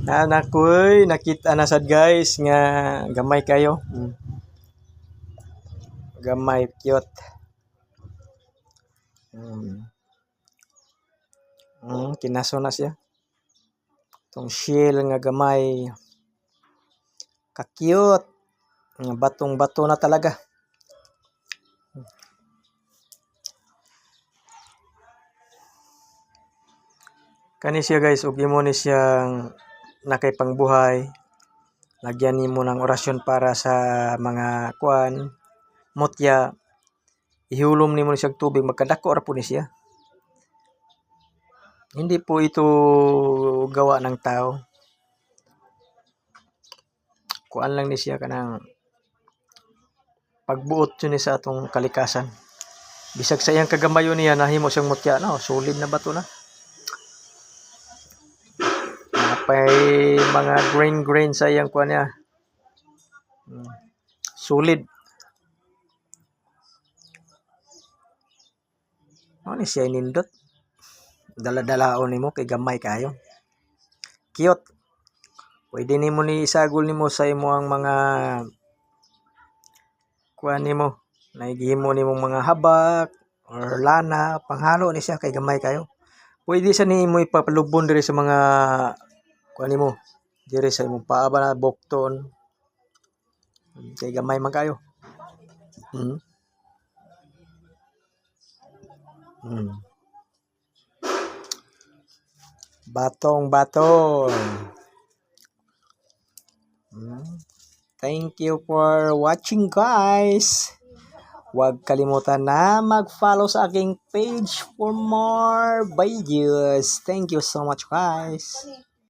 Nakoy, nakita na sad guys nga gamay kayo. Gamay cute. Kinaso na siya. Tong shell nga gamay. Ka-cute. Batong-bato na talaga. Kani siya guys, ug imo ni siyang nakay pangbuhay. Lagyan nimo ng orasyon para sa mga kuan, mutya. Ihulom nimo ni siyang tubig, magkadako ra po ni siya. Hindi po ito gawa ng tao. Kuan lang ni siya kanang pagbuot yun ni sa atong kalikasan. Bisag sa iyang kagamayon niya, nahimo siyang mutya na, solid na bato na. Napay mga grain sa iyang kuan niya. Solid. Ano siya inindot? Dala-dalaon nimo kay gamay kayo. Cute. Pwede nimo ni isagol nimo sa imong mga kuan nimo. Naigihimo nimo mga habak or lana, panghalo ni siya kay gamay kayo. Pwede sa nimo ipapalubon diri sa mga kuan nimo. Diri sa imong paa ba na bokton. Kay gamay man kayo. Batong-batong. Thank you for watching guys. Huwag kalimutan na mag-follow sa aking page for more videos. Thank you so much guys.